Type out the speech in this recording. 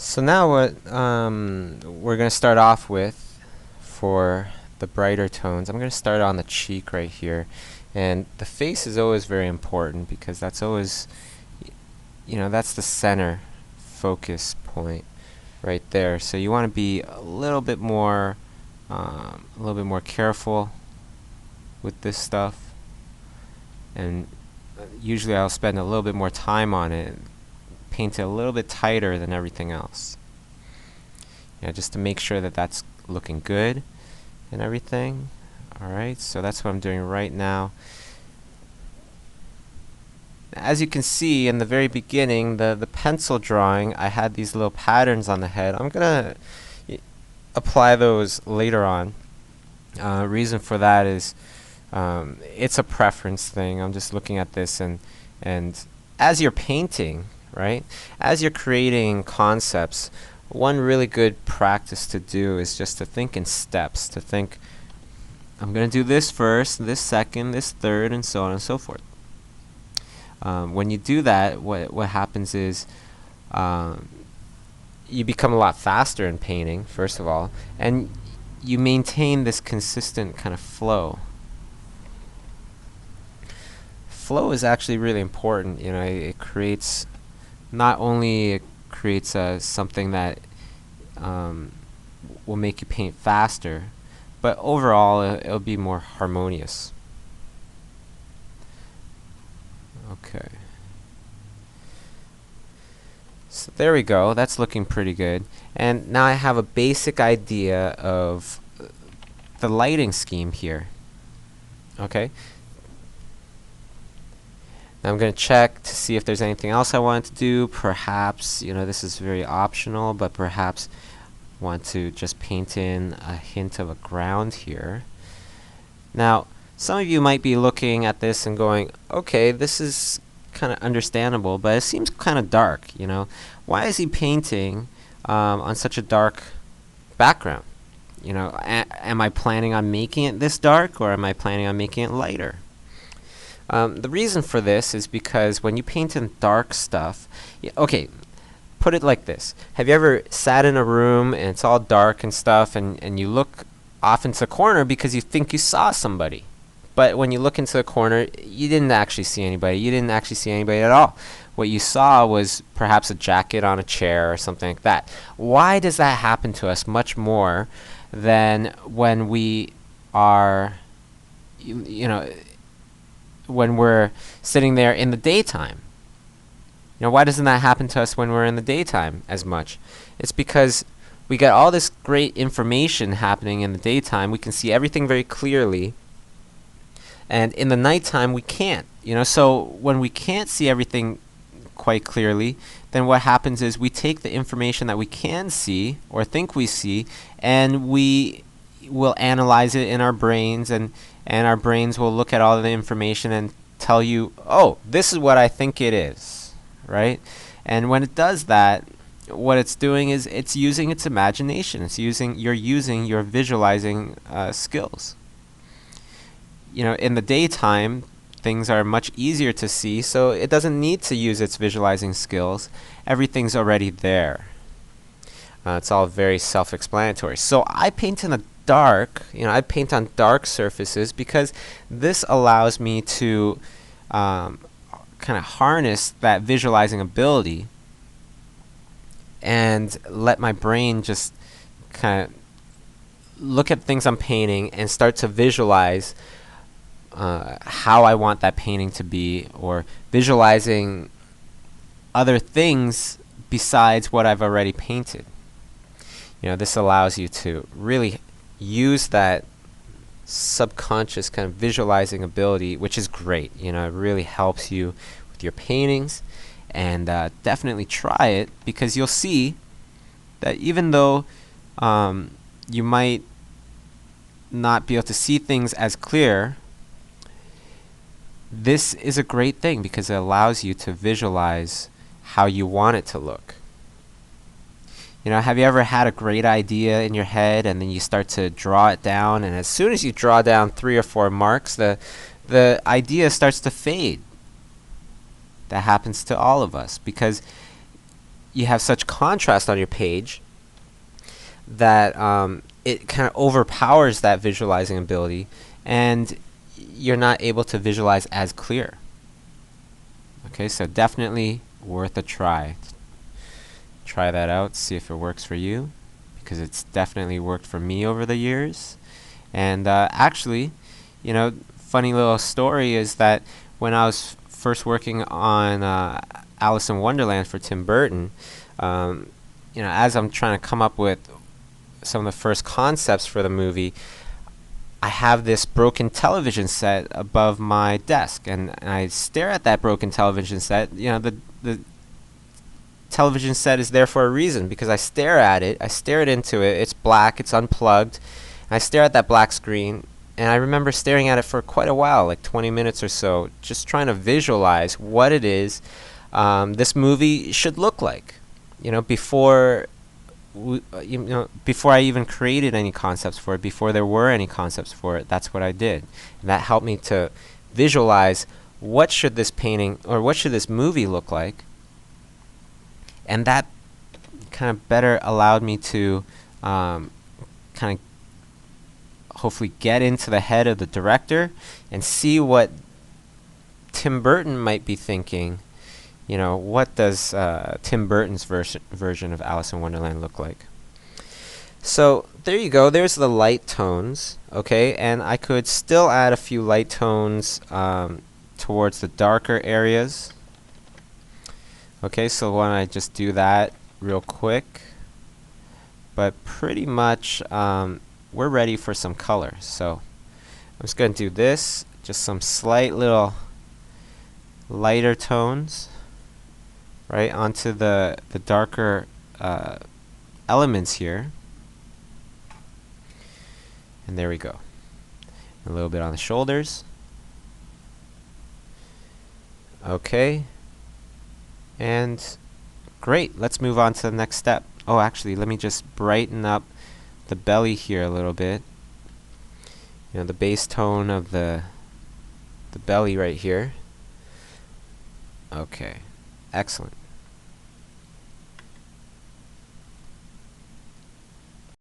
So now what we're going to start off with for the brighter tones, I'm going to start on the cheek right here. And the face is always very important because that's always, that's the center focus point right there. So you want to be a little bit more careful with this stuff. And usually I'll spend a little bit more time on it, paint it a little bit tighter than everything else. Just to make sure that that's looking good and everything. Alright, so that's what I'm doing right now. As you can see in the very beginning, the pencil drawing, I had these little patterns on the head. I'm going to apply those later on. Reason for that is it's a preference thing. I'm just looking at this and as you're painting, right? As you're creating concepts, one really good practice to do is just to think in steps, to think, I'm going to do this first, this second, this third, and so on and so forth. When you do that, what happens is you become a lot faster in painting, first of all, and you maintain this consistent kind of flow. Flow is actually really important. It creates, not only it creates something that will make you paint faster, but overall it'll be more harmonious. Okay. So there we go. That's looking pretty good. And now I have a basic idea of the lighting scheme here. Okay. Now I'm going to check to see if there's anything else I want to do. Perhaps, this is very optional, but perhaps want to just paint in a hint of a ground here. Now, some of you might be looking at this and going, okay, this is kind of understandable, but it seems kind of dark, Why is he painting on such a dark background? Am I planning on making it this dark, or am I planning on making it lighter? The reason for this is because when you paint in dark stuff, okay, put it like this. Have you ever sat in a room and it's all dark and stuff, and you look off into the corner because you think you saw somebody? But when you look into the corner, you didn't actually see anybody. You didn't actually see anybody at all. What you saw was perhaps a jacket on a chair or something like that. Why does that happen to us much more than when we are, when we're sitting there in the daytime? Why doesn't that happen to us when we're in the daytime as much? It's because we get all this great information happening in the daytime. We can see everything very clearly. And in the nighttime, we can't. So when we can't see everything quite clearly, then what happens is we take the information that we can see or think we see, and we will analyze it in our brains, and our brains will look at all of the information and tell you, oh, this is what I think it is, right? And when it does that, what it's doing is it's using its imagination. You're using your visualizing skills. In the daytime, things are much easier to see, so it doesn't need to use its visualizing skills. Everything's already there. It's all very self-explanatory. So I paint in the dark. I paint on dark surfaces because this allows me to kind of harness that visualizing ability and let my brain just kind of look at things I'm painting and start to visualize how I want that painting to be, or visualizing other things besides what I've already painted. This allows you to really use that subconscious kind of visualizing ability, which is great. It really helps you with your paintings, and definitely try it, because you'll see that even though you might not be able to see things as clear, this is a great thing because it allows you to visualize how you want it to look. Have you ever had a great idea in your head and then you start to draw it down, and as soon as you draw down 3 or 4 marks, the idea starts to fade? That happens to all of us because you have such contrast on your page that it kind of overpowers that visualizing ability, and you're not able to visualize as clear. Okay, so definitely worth a try. Try that out, see if it works for you, because it's definitely worked for me over the years. And actually, funny little story is that when I was first working on Alice in Wonderland for Tim Burton, as I'm trying to come up with some of the first concepts for the movie, I have this broken television set above my desk, and I stare at that broken television set. The television set is there for a reason, because I stare at it, I stare into it, it's black, it's unplugged, and I stare at that black screen, and I remember staring at it for quite a while, like 20 minutes or so, just trying to visualize what it is this movie should look like, before I even created any concepts for it, before there were any concepts for it. That's what I did, and that helped me to visualize what should this painting or what should this movie look like. And that kind of better allowed me to kind of hopefully get into the head of the director and see what Tim Burton might be thinking. What does Tim Burton's version of Alice in Wonderland look like? So there you go. There's the light tones. Okay, and I could still add a few light tones towards the darker areas. Okay, so why don't I just do that real quick? But pretty much we're ready for some color. So I'm just going to do this, just some slight little lighter tones right onto the darker elements here. And there we go. A little bit on the shoulders. Okay. And great, let's move on to the next step. Oh, actually, let me just brighten up the belly here a little bit. The base tone of the belly right here. Okay, excellent.